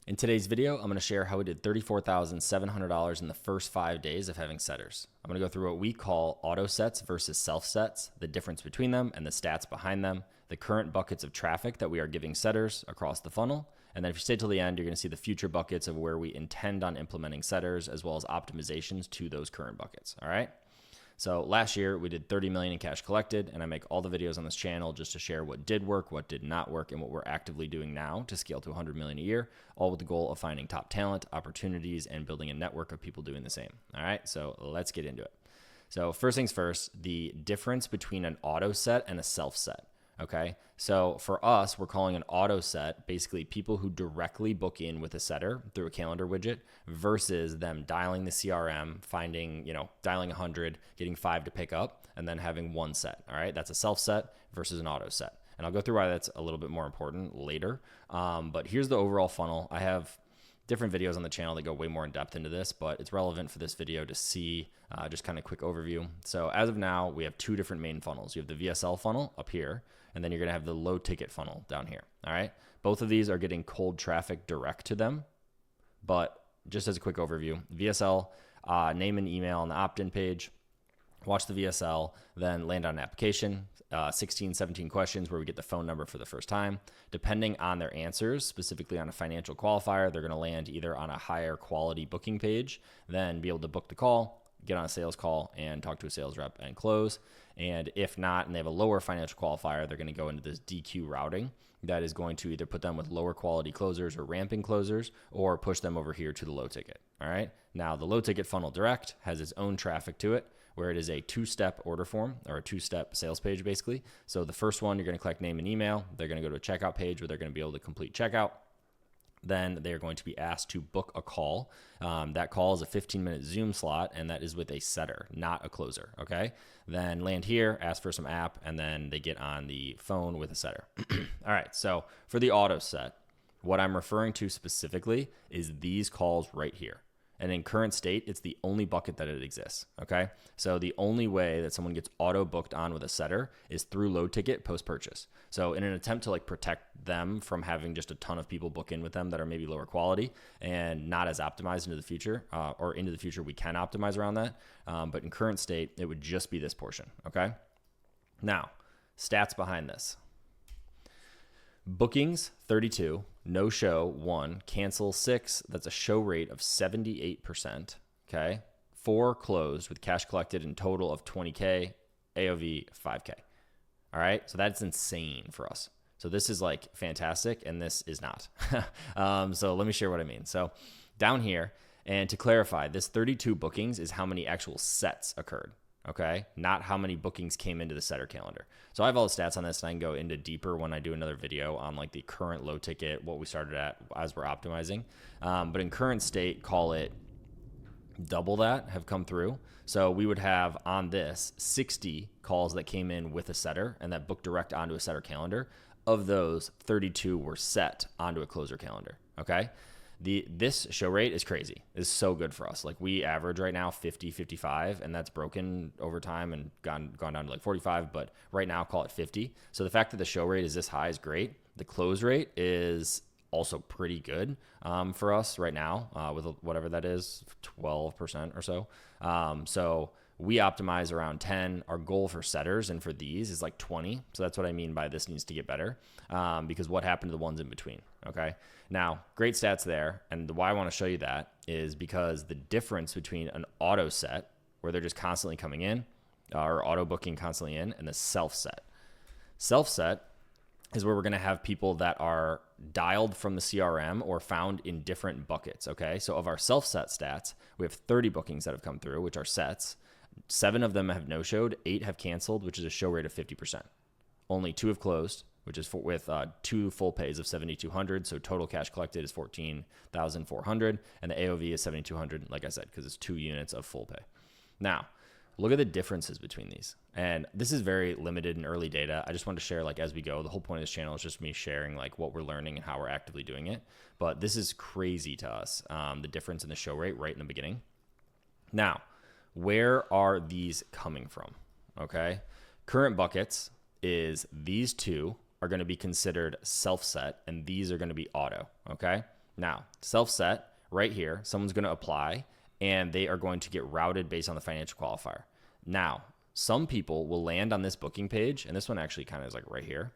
In today's video, I'm going to share how we did $34,700 in the first 5 days of having setters. I'm going to go through what we call auto sets versus self sets, the difference between them and the stats behind them, the current buckets of traffic that we are giving setters across the funnel, and then if you stay till the end, you're going to see the future buckets of where we intend on implementing setters as well as optimizations to those current buckets. All right. So last year we did 30 million in cash collected, and I make all the videos on this channel just to share what did work, what did not work, and what we're actively doing now to scale to 100 million a year, all with the goal of finding top talent, opportunities, and building a network of people doing the same. All right, so let's get into it. So first things first, the difference between an auto set and a self set. Okay, so for us, we're calling an auto set basically people who directly book in with a setter through a calendar widget versus them dialing the CRM, finding, dialing 100, getting 5 to pick up, and then having one set. All right, that's a self set versus an auto set. And I'll go through why that's a little bit more important later. But here's the overall funnel. I have different videos on the channel that go way more in depth into this, but it's relevant for this video to see just kind of quick overview. So as of now, we have 2 different main funnels. You have the VSL funnel up here, and then you're gonna have the low ticket funnel down here. All right. Both of these are getting cold traffic direct to them, but just as a quick overview, VSL, name and email on the opt-in page, watch the VSL, then land on an application, 16, 17 questions where we get the phone number for the first time. Depending on their answers, specifically on a financial qualifier, they're going to land either on a higher quality booking page, then be able to book the call, get on a sales call and talk to a sales rep and close. And if not, and they have a lower financial qualifier, they're going to go into this DQ routing that is going to either put them with lower quality closers or ramping closers or push them over here to the low ticket. All right. Now the low ticket funnel direct has its own traffic to it, where it is a 2-step order form or a 2-step sales page, basically. So the first one, you're going to collect name and email. They're going to go to a checkout page where they're going to be able to complete checkout. Then they're going to be asked to book a call. That call is a 15-minute Zoom slot, and that is with a setter, not a closer, okay? Then land here, ask for some app, and then they get on the phone with a setter. All right, so for the auto set, what I'm referring to specifically is these calls right here. And in current state, it's the only bucket that it exists, okay? So the only way that someone gets auto booked on with a setter is through low ticket post-purchase. So in an attempt to protect them from having just a ton of people book in with them that are maybe lower quality and not as optimized into the future, or into the future, we can optimize around that. But in current state, it would just be this portion, okay? Now, stats behind this. Bookings, 32, no show, 1, cancel, 6, that's a show rate of 78%, okay? 4 closed with cash collected in total of 20K, AOV 5K, all right? So that's insane for us. So this is fantastic, and this is not. So let me share what I mean. So down here, and to clarify, this 32 bookings is how many actual sets occurred. Okay, not how many bookings came into the setter calendar. So I have all the stats on this, and I can go into deeper when I do another video on the current low ticket, what we started at as we're optimizing. But in current state, call it double that have come through. So we would have on this 60 calls that came in with a setter and that booked direct onto a setter calendar. Of those, 32 were set onto a closer calendar. Okay. This show rate is crazy. It's so good for us. We average right now 50, 55, and that's broken over time and gone down to 45, but right now call it 50. So the fact that the show rate is this high is great. The close rate is also pretty good for us right now with whatever that is, 12% or so. So we optimize around 10. Our goal for setters and for these is 20. So that's what I mean by this needs to get better because what happened to the ones in between, okay? Now, great stats there. And why I want to show you that is because the difference between an auto set where they're just constantly coming in or auto booking constantly in and the self set. Self set is where we're going to have people that are dialed from the CRM or found in different buckets, okay? So of our self set stats, we have 30 bookings that have come through, which are sets. 7 of them have no-showed, 8 have canceled, which is a show rate of 50%. Only 2 have closed, which is with 2 full pays of 7,200. So total cash collected is 14,400, and the AOV is 7,200, like I said, because it's 2 units of full pay. Now, look at the differences between these. And this is very limited and early data. I just wanted to share as we go. The whole point of this channel is just me sharing what we're learning and how we're actively doing it. But this is crazy to us, the difference in the show rate right in the beginning. Now, where are these coming from? Okay. Current buckets is these 2 are going to be considered self-set, and these are going to be auto. Okay. Now, self-set right here, someone's going to apply and they are going to get routed based on the financial qualifier. Now, some people will land on this booking page, and this one actually kind of is like right here.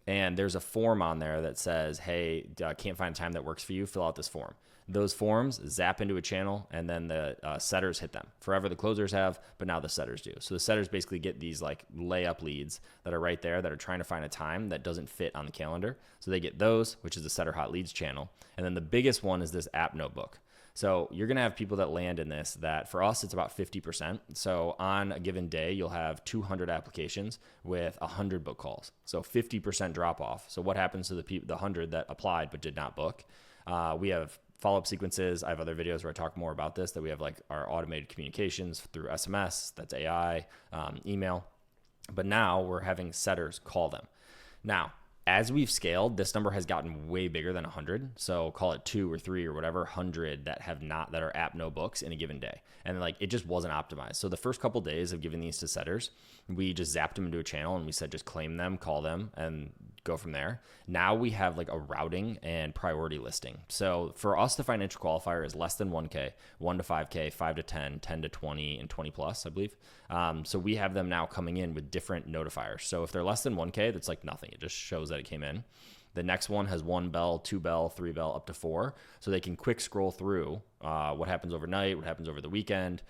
And there's a form on there that says, hey, can't find a time that works for you, fill out this form. Those forms zap into a channel, and then the setters hit them. Forever the closers have, but now the setters do. So the setters basically get these like layup leads that are right there that are trying to find a time that doesn't fit on the calendar. So they get those, which is the setter hot leads channel. And then the biggest one is this app notebook. So you're going to have people that land in this that for us, it's about 50%. So on a given day, you'll have 200 applications with 100 book calls. So 50% drop off. So what happens to the 100 that applied but did not book? We have follow-up sequences. I have other videos where I talk more about this, that we have like our automated communications through SMS, that's AI, email. But now we're having setters call them. Now, as we've scaled, this number has gotten way bigger than 100. So call it 2 or 3 or whatever, 100 that are app no books in a given day. And like, it just wasn't optimized. So the first couple of days of giving these to setters, we just zapped them into a channel and we said, just claim them, call them, and go from there. Now we have like a routing and priority listing. So for us, the financial qualifier is less than 1K, 1 to 5K, 5 to 10, 10 to 20, and 20 plus, I believe. So we have them now coming in with different notifiers. So if they're less than 1K, that's like nothing. It just shows that it came in. The next one has 1 bell, 2 bell, 3 bell, up to 4. So they can quick scroll through what happens overnight, what happens over the weekend,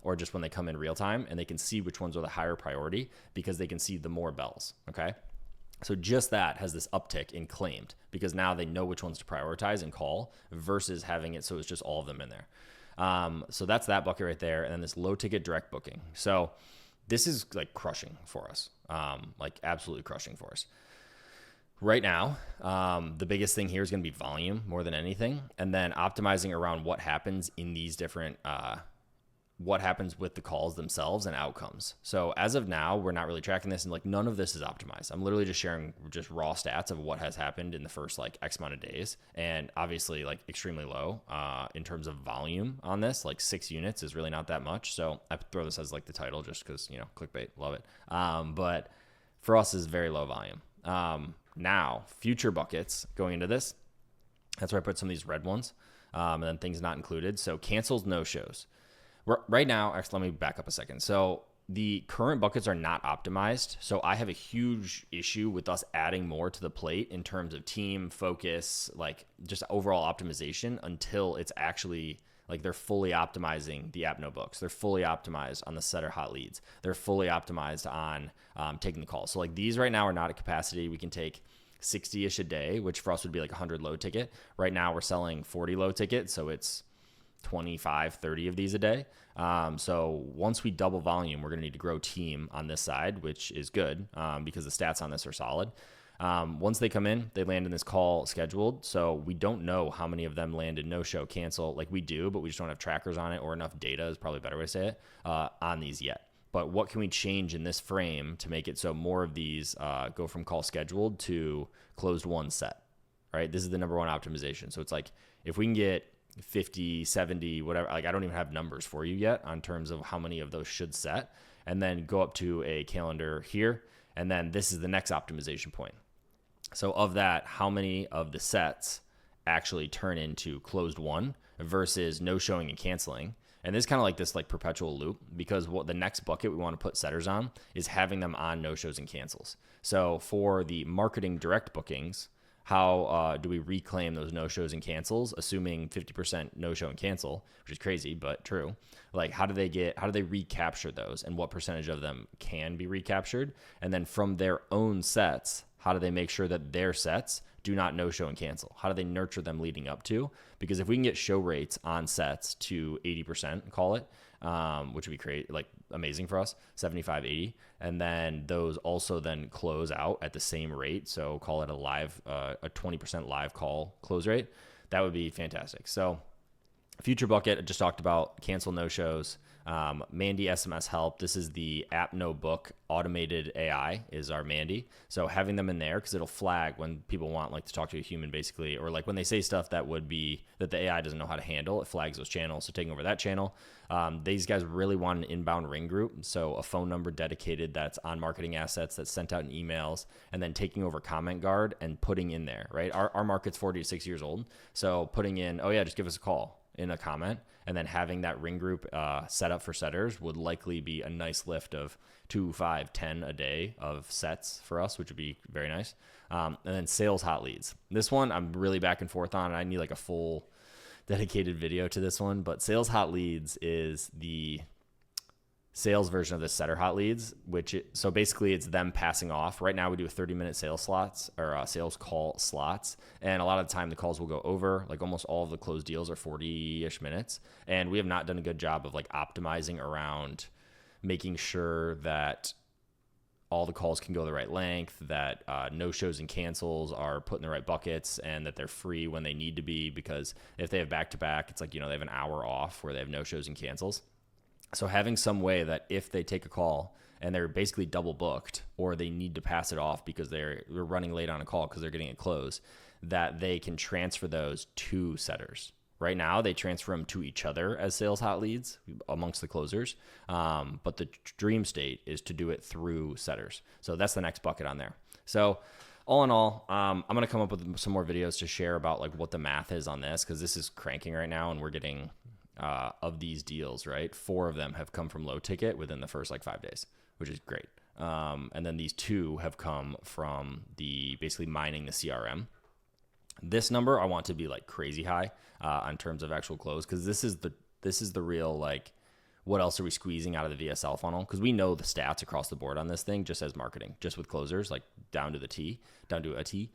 or just when they come in real time, and they can see which ones are the higher priority because they can see the more bells, okay? So just that has this uptick in claimed because now they know which ones to prioritize and call versus having it so it's just all of them in there. So that's that bucket right there. And then this low ticket direct booking. So this is like crushing for us, like absolutely crushing for us. Right now, the biggest thing here is going to be volume more than anything, and then optimizing around what happens in these different, what happens with the calls themselves and outcomes. So as of now, we're not really tracking this, and like none of this is optimized. I'm literally just sharing just raw stats of what has happened in the first like X amount of days, and obviously like extremely low in terms of volume on this. Like 6 units is really not that much. So I throw this as like the title just because, you know, clickbait, love it. But for us is very low volume. Now, future buckets going into this, that's where I put some of these red ones, and then things not included. So cancels, no-shows. Right now, actually, let me back up a second. So the current buckets are not optimized. So I have a huge issue with us adding more to the plate in terms of team focus, like just overall optimization until it's actually like they're fully optimizing the app notebooks. They're fully optimized on the setter hot leads. They're fully optimized on taking the calls. So like these right now are not at capacity. We can take 60-ish a day, which for us would be like 100 low ticket. Right now we're selling 40 low ticket. So it's 25, 30 of these a day. So once we double volume, we're going to need to grow team on this side, which is good because the stats on this are solid. Once they come in, they land in this call scheduled. So we don't know how many of them land in no-show, cancel. Like we do, but we just don't have trackers on it or enough data is probably a better way to say it on these yet. But what can we change in this frame to make it so more of these go from call scheduled to closed one set, right? This is the number one optimization. So it's like if we can get 50, 70, whatever, like I don't even have numbers for you yet on terms of how many of those should set, and then go up to a calendar here. And then this is the next optimization point. So of that, how many of the sets actually turn into closed one versus no showing and canceling? And this is kind of like this like perpetual loop because what the next bucket we want to put setters on is having them on no shows and cancels. So for the marketing direct bookings, how do we reclaim those no-shows and cancels, assuming 50% no-show and cancel, which is crazy, but true. Like, how do they recapture those and what percentage of them can be recaptured? And then from their own sets, how do they make sure that their sets do not no-show and cancel? How do they nurture them leading up to? Because if we can get show rates on sets to 80%, call it, which would be like amazing for us, 75, 80. And then those also then close out at the same rate. So call it a 20% live call close rate. That would be fantastic. So future bucket, I just talked about cancel no-shows. Mandy SMS help. This is the app no book automated AI is our Mandy. So having them in there, because it'll flag when people want like to talk to a human basically, or like when they say stuff that would be that the AI doesn't know how to handle, it flags those channels. So taking over that channel. These guys really want an inbound ring group. So a phone number dedicated that's on marketing assets that's sent out in emails, and then taking over comment guard and putting in there, right? Our market's 40 to 6 years old. So putting in, oh yeah, just give us a call in a comment, and then having that ring group set up for setters would likely be a nice lift of 2, 5, 10 a day of sets for us, which would be very nice. And then sales hot leads. This one I'm really back and forth on. I need like a full dedicated video to this one, but sales hot leads is the sales version of the setter hot leads, so basically it's them passing off. Right now we do a 30-minute sales slots or sales call slots, and a lot of the time the calls will go over. Like almost all of the closed deals are 40-ish minutes, and we have not done a good job of like optimizing around making sure that all the calls can go the right length, that no shows and cancels are put in the right buckets, and that they're free when they need to be, because if they have back-to-back, it's like, they have an hour off where they have no shows and cancels. So having some way that if they take a call and they're basically double booked, or they need to pass it off because they're running late on a call because they're getting it closed, that they can transfer those to setters. Right now, they transfer them to each other as sales hot leads amongst the closers. But the dream state is to do it through setters. So that's the next bucket on there. So all in all, I'm going to come up with some more videos to share about like what the math is on this, because this is cranking right now, and we're getting of these deals, right? 4 of them have come from low ticket within the first like 5 days, which is great. And then these 2 have come from the basically mining the CRM. This number I want to be like crazy high on terms of actual close, because this is the real like, what else are we squeezing out of the VSL funnel? Because we know the stats across the board on this thing just as marketing, just with closers, like down to a T.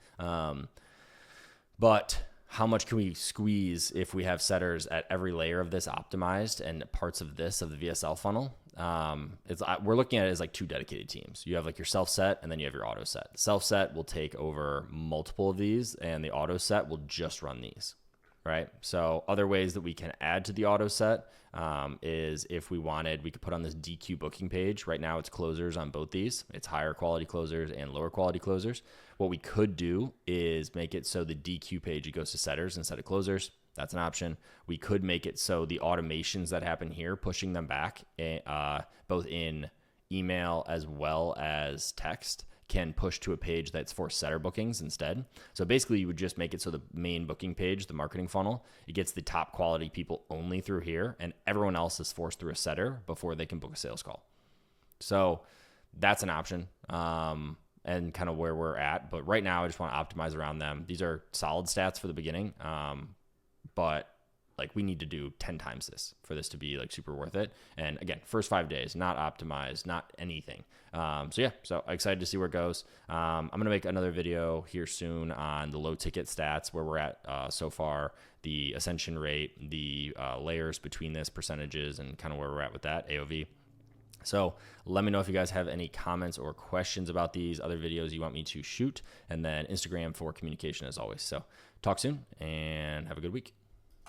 But how much can we squeeze if we have setters at every layer of this optimized and parts of this of the VSL funnel? We're looking at it as like 2 dedicated teams. You have like your self set, and then you have your auto set. Self set will take over multiple of these, and the auto set will just run these, right? So other ways that we can add to the auto set is if we wanted, we could put on this DQ booking page. Right now it's closers on both these. It's higher quality closers and lower quality closers. What we could do is make it so the DQ page, it goes to setters instead of closers. That's an option. We could make it so the automations that happen here, pushing them back both in email as well as text, can push to a page that's for setter bookings instead. So basically you would just make it so the main booking page, the marketing funnel, it gets the top quality people only through here, and everyone else is forced through a setter before they can book a sales call. So that's an option and kind of where we're at. But right now I just want to optimize around them. These are solid stats for the beginning, but like we need to do 10 times this for this to be like super worth it. And again, first 5 days, not optimized, not anything. So excited to see where it goes. I'm going to make another video here soon on the low ticket stats, where we're at so far, the ascension rate, the layers between this, percentages, and kind of where we're at with that AOV. So let me know if you guys have any comments or questions about these other videos you want me to shoot, and then Instagram for communication as always. So talk soon and have a good week.